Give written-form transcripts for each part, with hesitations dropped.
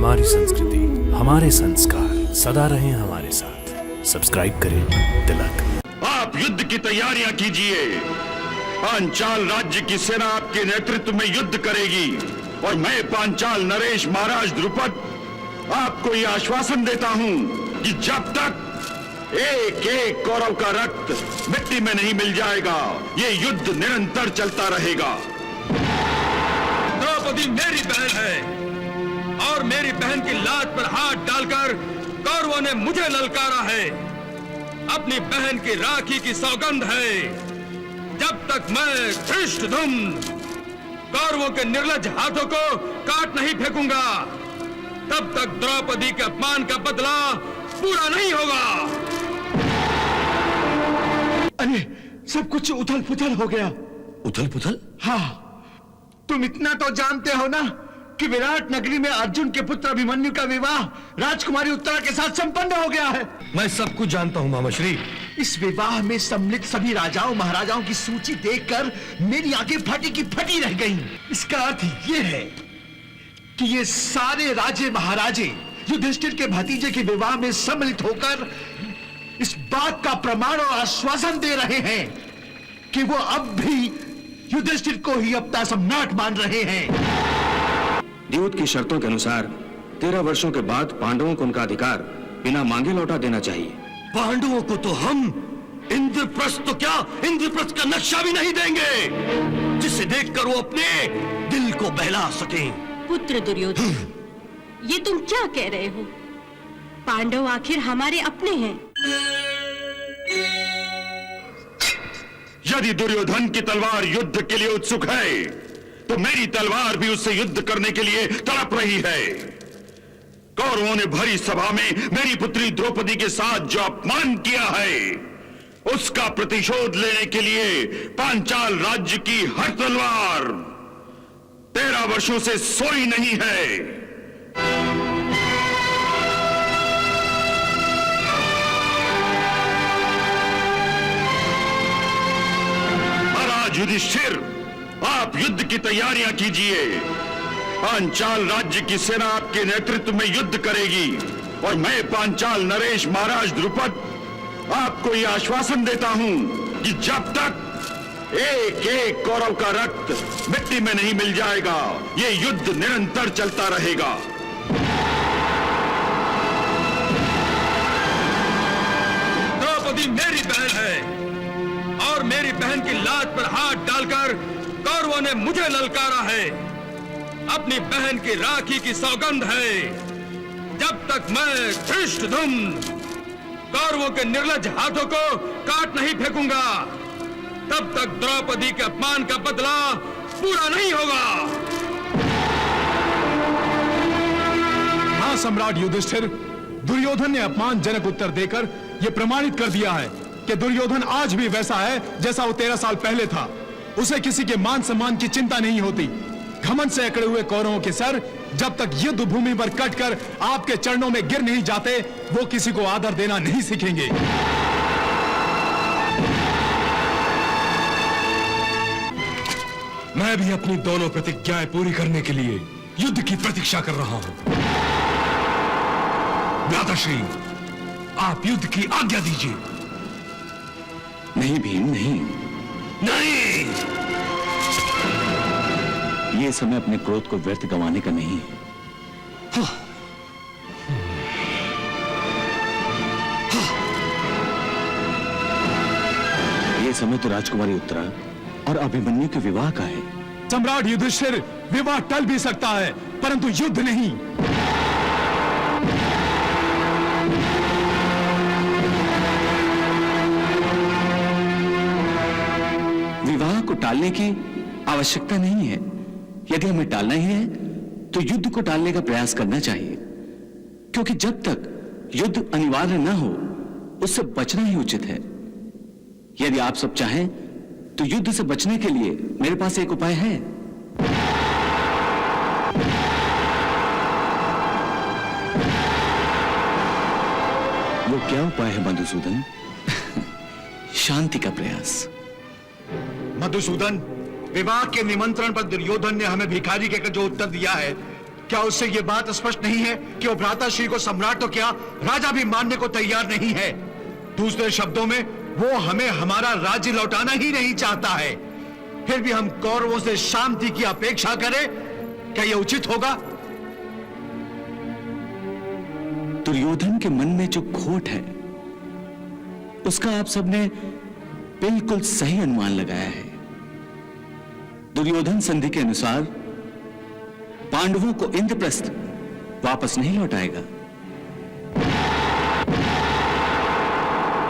हमारी संस्कृति, हमारे संस्कार सदा रहें हमारे साथ। सब्सक्राइब करें तिलक। आप युद्ध की तैयारियां कीजिए। पांचाल राज्य की सेना आपके नेतृत्व में युद्ध करेगी और मैं पांचाल नरेश महाराज द्रुपद आपको यह आश्वासन देता हूं कि जब तक एक एक कौरव का रक्त मिट्टी में नहीं मिल जाएगा, ये युद्ध निरंतर चलता रहेगा। द्रौपदी मेरी बहन है और मेरी बहन की लात पर हाथ डालकर कौरवों ने मुझे ललकारा है। अपनी बहन की राखी की सौगंध है, जब तक मैं धृष्टद्युम्न कौरवों के निर्लज्ज हाथों को काट नहीं फेंकूंगा, तब तक द्रौपदी के अपमान का बदला पूरा नहीं होगा। अरे सब कुछ उथल पुथल हो गया। उथल पुथल? हाँ, तुम इतना तो जानते हो ना कि विराट नगरी में अर्जुन के पुत्र अभिमन्यु का विवाह राजकुमारी उत्तरा के साथ संपन्न हो गया है। मैं सब कुछ जानता हूं मामाश्री। इस विवाह में सम्मिलित सभी राजाओं महाराजाओं की सूची देखकर मेरी आंखें फटी की फटी रह गईं। इसका अर्थ ये है कि ये सारे राजे महाराजे युधिष्ठिर के भतीजे के विवाह में सम्मिलित होकर इस बात का प्रमाण और आश्वासन दे रहे हैं कि वो अब भी युधिष्ठिर को ही अपना सम्राट मान रहे हैं। द्यूत की शर्तों के अनुसार 13 वर्षों के बाद पांडवों को उनका अधिकार बिना मांगे लौटा देना चाहिए। पांडवों को तो हम इंद्रप्रस्थ तो क्या, इंद्रप्रस्थ का नक्शा भी नहीं देंगे जिसे देखकर वो अपने दिल को बहला सकें। पुत्र दुर्योधन, ये तुम क्या कह रहे हो? पांडव आखिर हमारे अपने हैं। यदि दुर्योधन की तलवार युद्ध के लिए उत्सुक है, तो मेरी तलवार भी उससे युद्ध करने के लिए तड़प रही है। कौरवों ने भरी सभा में मेरी पुत्री द्रौपदी के साथ जो अपमान किया है, उसका प्रतिशोध लेने के लिए पांचाल राज्य की हर तलवार 13 वर्षों से सोई नहीं है। महाराज युधिष्ठिर, आप युद्ध की तैयारियां कीजिए। पांचाल राज्य की सेना आपके नेतृत्व में युद्ध करेगी और मैं पांचाल नरेश महाराज द्रुपद आपको यह आश्वासन देता हूं कि जब तक एक एक कौरव का रक्त मिट्टी में नहीं मिल जाएगा, ये युद्ध निरंतर चलता रहेगा। द्रौपदी मेरी बहन है और मेरी बहन की लात पर हाथ डालकर कौरवों ने मुझे ललकारा है। अपनी बहन की राखी की सौगंध है, जब तक मैं धृष्टद्युम्न कौरवों के निर्लज्ज हाथों को काट नहीं फेंकूंगा, तब तक द्रौपदी के अपमान का बदला पूरा नहीं होगा। हाँ सम्राट युधिष्ठिर, दुर्योधन ने अपमानजनक उत्तर देकर यह प्रमाणित कर दिया है कि दुर्योधन आज भी वैसा है जैसा वो 13 साल पहले था। उसे किसी के मान सम्मान की चिंता नहीं होती। घमंड से अकड़े हुए कौरवों के सर जब तक युद्ध भूमि पर कटकर आपके चरणों में गिर नहीं जाते, वो किसी को आदर देना नहीं सीखेंगे। मैं भी अपनी दोनों प्रतिज्ञाएं पूरी करने के लिए युद्ध की प्रतीक्षा कर रहा हूं। भ्राताश्री, आप युद्ध की आज्ञा दीजिए। नहीं भीम, नहीं। नहीं, ये समय अपने क्रोध को व्यर्थ गंवाने का नहीं है। ये समय तो राजकुमारी उत्तरा और अभिमन्यु के विवाह का है। सम्राट युधिष्ठिर, विवाह टल भी सकता है परंतु युद्ध नहीं। विवाह को टालने की आवश्यकता नहीं है। यदि हमें टालना ही है तो युद्ध को टालने का प्रयास करना चाहिए, क्योंकि जब तक युद्ध अनिवार्य न हो उससे बचना ही उचित है। यदि आप सब चाहें तो युद्ध से बचने के लिए मेरे पास एक उपाय है। वो क्या उपाय है मधुसूदन? शांति का प्रयास। मधुसूदन, विवाह के निमंत्रण पर दुर्योधन ने हमें भिखारी कहकर जो उत्तर दिया है, क्या उससे यह बात स्पष्ट नहीं है कि वो भ्राताश्री को सम्राट तो क्या राजा भी मानने को तैयार नहीं है? दूसरे शब्दों में वो हमें हमारा राज्य लौटाना ही नहीं चाहता है। फिर भी हम कौरवों से शांति की अपेक्षा करें, क्या यह उचित होगा? दुर्योधन के मन में जो खोट है उसका आप सबने बिल्कुल सही अनुमान लगाया है। दुर्योधन संधि के अनुसार पांडवों को इंद्रप्रस्थ वापस नहीं लौटाएगा।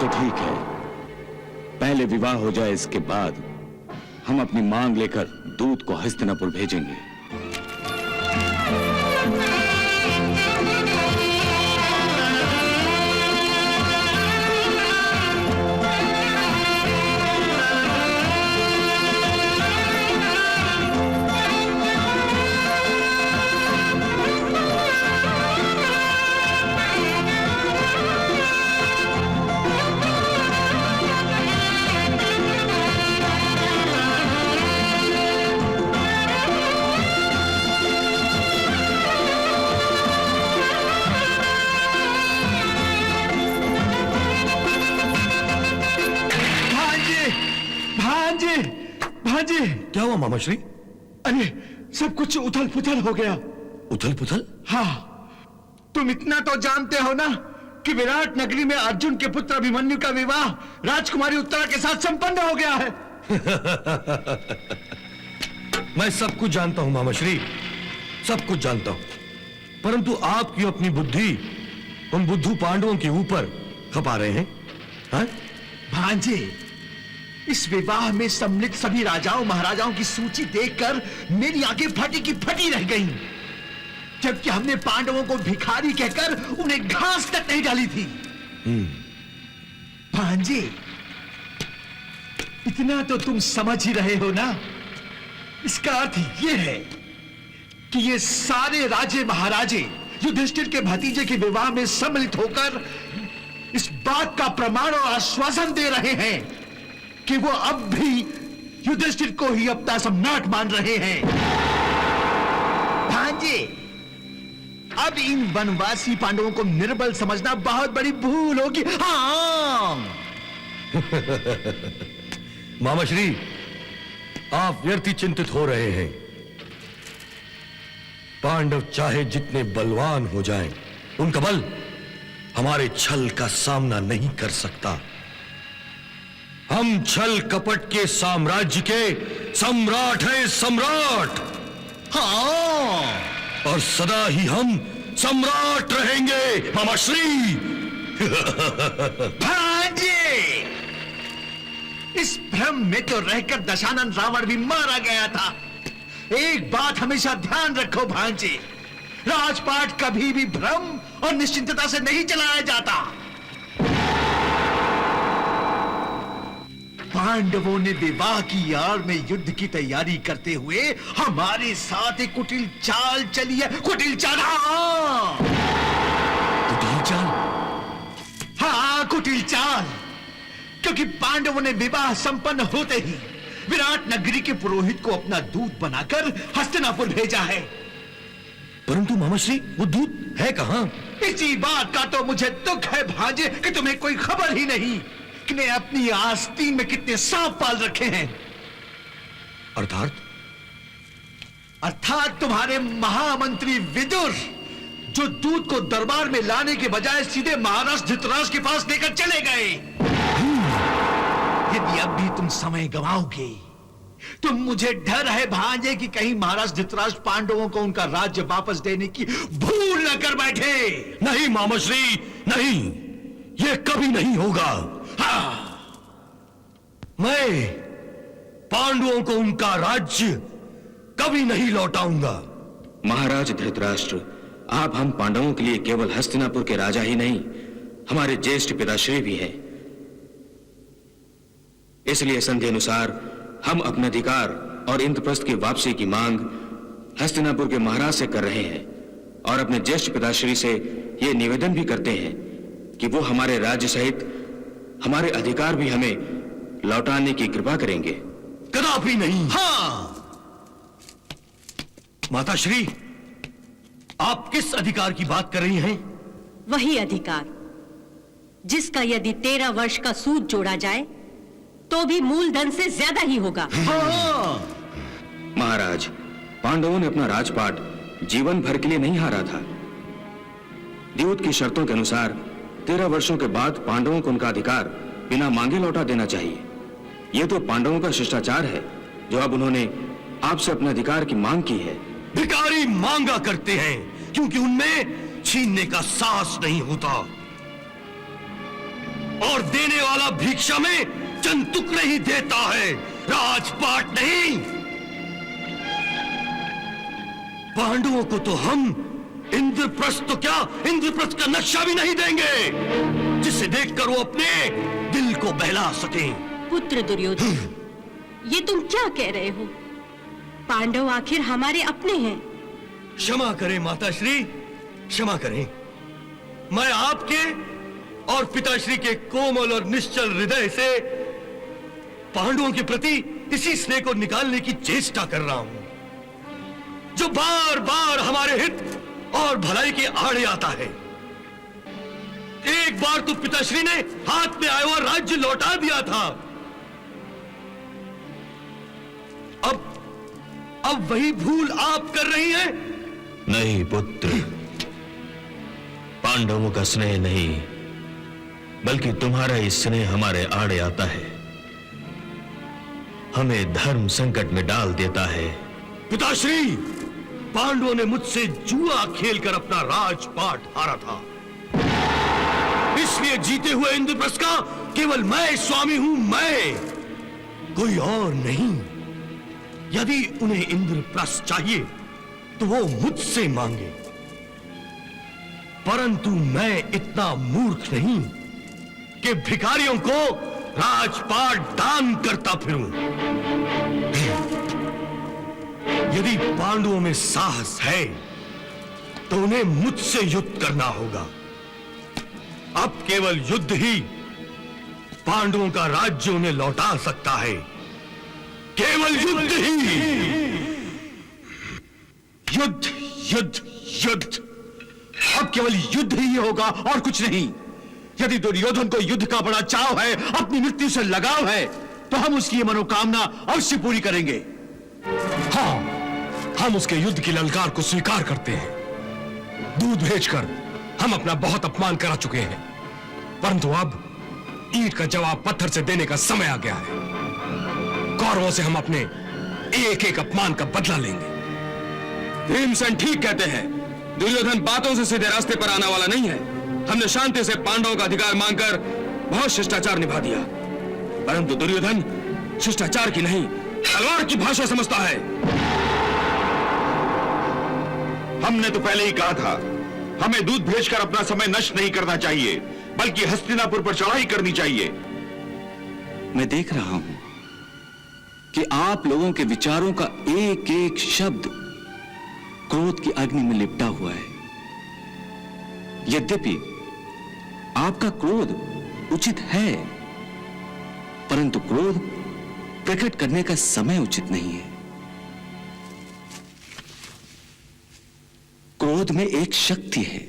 तो ठीक है, पहले विवाह हो जाए, इसके बाद हम अपनी मांग लेकर दूत को हस्तिनापुर भेजेंगे। भांजे, क्या हुआ मामाश्री? अरे सब कुछ उथल पुथल हो गया। उथल पुथल? हाँ, तुम इतना तो जानते हो ना कि विराट नगरी में अर्जुन के पुत्र अभिमन्यु का विवाह राजकुमारी उत्तरा के साथ संपन्न हो गया है। मैं सब कुछ जानता हूं मामाश्री, सब कुछ जानता हूं, परंतु आप क्यों अपनी बुद्धि उन बुद्धू पांडवों के ऊपर खपा रहे हैं? हाँ? भांजे, इस विवाह में सम्मिलित सभी राजाओं महाराजाओं की सूची देखकर मेरी आंखें फटी की फटी रह गईं, जबकि हमने पांडवों को भिखारी कहकर उन्हें घास तक नहीं डाली थी। भांजे, इतना तो तुम समझ ही रहे हो ना। इसका अर्थ यह है कि ये सारे राजे महाराजे युधिष्ठिर के भतीजे के विवाह में सम्मिलित होकर इस बात का प्रमाण और आश्वासन दे रहे हैं कि वो अब भी युधिष्ठिर को ही अपना सम्राट मान रहे हैं। भांजे, अब इन वनवासी पांडवों को निर्बल समझना बहुत बड़ी भूल होगी। हाँ। मामाश्री, आप व्यर्थ ही चिंतित हो रहे हैं। पांडव चाहे जितने बलवान हो जाएं, उनका बल हमारे छल का सामना नहीं कर सकता। हम छल कपट के साम्राज्य के सम्राट हैं, सम्राट। हाँ, और सदा ही हम सम्राट रहेंगे मामाश्री। भांजे, इस भ्रम में तो रहकर दशानन रावण भी मारा गया था। एक बात हमेशा ध्यान रखो भांजे, राजपाट कभी भी भ्रम और निश्चिंतता से नहीं चलाया जाता। पांडवों ने विवाह की आड़ में युद्ध की तैयारी करते हुए हमारे साथ एक कुटिल चाल चली है। कुटिल चाल, हाँ। कुटिल चाल? हाँ, कुटिल चाल। क्योंकि पांडवों ने विवाह संपन्न होते ही विराट नगरी के पुरोहित को अपना दूत बनाकर हस्तिनापुर भेजा है। परंतु मामाश्री, वो दूत है कहां? इसी बात का तो मुझे दुख है भांजे कि तुम्हें कोई खबर ही नहीं कि ने अपनी आस्तीन में कितने सांप पाल रखे हैं। अर्थात तुम्हारे महामंत्री विदुर, जो दूत को दरबार में लाने के बजाय सीधे महाराज धृतराष्ट्र के पास लेकर चले गए। यदि अब भी तुम समय गंवाओगे तो मुझे डर है भांजे कि कहीं महाराज धृतराष्ट्र पांडवों को उनका राज्य वापस देने की भूल न कर बैठे। नहीं मामाश्री, नहीं, यह कभी नहीं होगा। हाँ। मैं पांडवों को उनका राज्य कभी नहीं लौटाऊंगा। महाराज धृतराष्ट्र, आप हम पांडवों के लिए केवल हस्तिनापुर के राजा ही नहीं, हमारे ज्येष्ठ पिताश्री भी हैं। इसलिए संधि अनुसार हम अपने अधिकार और इंद्रप्रस्थ की वापसी की मांग हस्तिनापुर के महाराज से कर रहे हैं और अपने ज्येष्ठ पिताश्री से यह निवेदन भी करते हैं कि वो हमारे राज्य सहित हमारे अधिकार भी हमें लौटाने की कृपा करेंगे। कदापि नहीं। हाँ। माताश्री, आप किस अधिकार की बात कर रही हैं? वही अधिकार जिसका यदि 13 वर्ष का सूद जोड़ा जाए तो भी मूलधन से ज्यादा ही होगा। महाराज, पांडवों ने अपना राजपाट जीवन भर के लिए नहीं हारा था। द्यूत की शर्तों के अनुसार 13 वर्षों के बाद पांडवों को उनका अधिकार बिना मांगे लौटा देना चाहिए। यह तो पांडवों का शिष्टाचार है जो अब उन्होंने आपसे अपने अधिकार की मांग की है। भिखारी मांगा करते हैं क्योंकि उनमें छीनने का साहस नहीं होता, और देने वाला भिक्षा में चंद टुकड़े ही देता है, राजपाट नहीं। पांडवों को तो हम इंद्रप्रस्थ तो क्या, इंद्रप्रस्थ का नक्शा भी नहीं देंगे जिसे देखकर वो अपने दिल को बहला सकें। पुत्र दुर्योधन, ये तुम क्या कह रहे हो? पांडव आखिर हमारे अपने हैं। क्षमा करें माताश्री, क्षमा करें। मैं आपके और पिताश्री के कोमल और निश्चल हृदय से पांडवों के प्रति इसी स्नेह को निकालने की चेष्टा कर रहा हूं जो बार बार हमारे हित और भलाई के आड़े आता है। एक बार तो पिताश्री ने हाथ में आया हुआ राज्य लौटा दिया था, अब वही भूल आप कर रही हैं? नहीं पुत्र, पांडवों का स्नेह नहीं बल्कि तुम्हारा ही स्नेह हमारे आड़े आता है, हमें धर्म संकट में डाल देता है। पिताश्री, पांडवों ने मुझसे जुआ खेलकर अपना राजपाट हारा था, इसलिए जीते हुए इंद्रप्रस्थ का केवल मैं स्वामी हूं, मैं, कोई और नहीं। यदि उन्हें इंद्रप्रस्थ चाहिए तो वो मुझसे मांगे, परंतु मैं इतना मूर्ख नहीं कि भिखारियों को राजपाट दान करता फिरूं। यदि पांडवों में साहस है तो उन्हें मुझसे युद्ध करना होगा। अब केवल युद्ध ही पांडवों का राज्य उन्हें लौटा सकता है, केवल युद्ध ही। युद्ध युद्ध युद्ध, अब केवल युद्ध ही होगा और कुछ नहीं। यदि दुर्योधन को युद्ध का बड़ा चाव है, अपनी मृत्यु से लगाव है, तो हम उसकी ये मनोकामना अवश्य पूरी करेंगे। हाँ, हम उसके युद्ध की ललकार को स्वीकार करते हैं। दूध भेजकर हम अपना बहुत अपमान करा चुके हैं, परंतु अब ईंट का जवाब पत्थर से देने का समय आ गया है। कौरवों से हम अपने एक एक अपमान का बदला लेंगे। भीमसेन ठीक कहते हैं, दुर्योधन बातों से सीधे रास्ते पर आने वाला नहीं है। हमने शांति से पांडवों का अधिकार मांगकर बहुत शिष्टाचार निभा दिया, परंतु दुर्योधन शिष्टाचार की नहीं तलवार की भाषा समझता है। हमने तो पहले ही कहा था, हमें दूध भेजकर अपना समय नष्ट नहीं करना चाहिए, बल्कि हस्तिनापुर पर चढ़ाई करनी चाहिए। मैं देख रहा हूं कि आप लोगों के विचारों का एक एक शब्द क्रोध की अग्नि में लिपटा हुआ है। यद्यपि आपका क्रोध उचित है, परंतु क्रोध प्रकट करने का समय उचित नहीं है। क्रोध में एक शक्ति है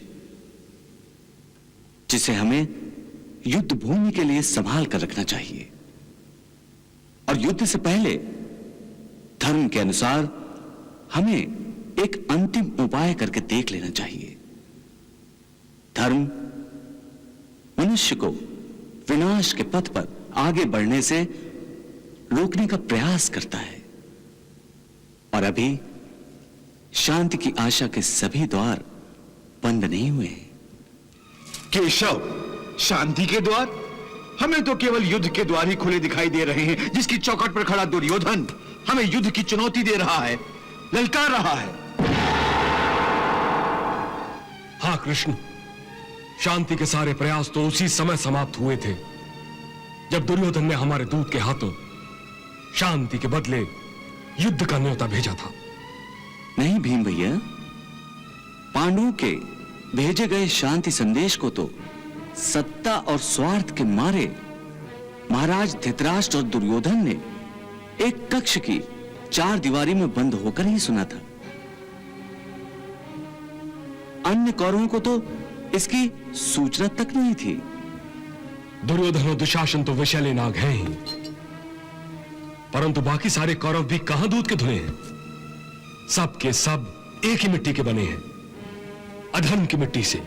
जिसे हमें युद्ध भूमि के लिए संभाल कर रखना चाहिए, और युद्ध से पहले धर्म के अनुसार हमें एक अंतिम उपाय करके देख लेना चाहिए। धर्म मनुष्य को विनाश के पथ पर आगे बढ़ने से रोकने का प्रयास करता है, और अभी शांति की आशा के सभी द्वार बंद नहीं हुए हैं। केशव, शांति के द्वार? हमें तो केवल युद्ध के द्वार ही खुले दिखाई दे रहे हैं, जिसकी चौखट पर खड़ा दुर्योधन हमें युद्ध की चुनौती दे रहा है, ललकार रहा है। हाँ कृष्ण, शांति के सारे प्रयास तो उसी समय समाप्त हुए थे जब दुर्योधन ने हमारे दूत के हाथों शांति के बदले युद्ध का न्योता भेजा था। नहीं भीम भैया, पांडवों के भेजे गए शांति संदेश को तो सत्ता और स्वार्थ के मारे महाराज धृतराष्ट्र और दुर्योधन ने एक कक्ष की चार दीवारी में बंद होकर ही सुना था। अन्य कौरवों को तो इसकी सूचना तक नहीं थी। दुर्योधन और दुशासन तो विषैले नाग हैं ही, परंतु बाकी सारे कौरव भी कहां दूध के धुले हैं। सब के सब एक ही मिट्टी के बने हैं, अधर्म की मिट्टी से।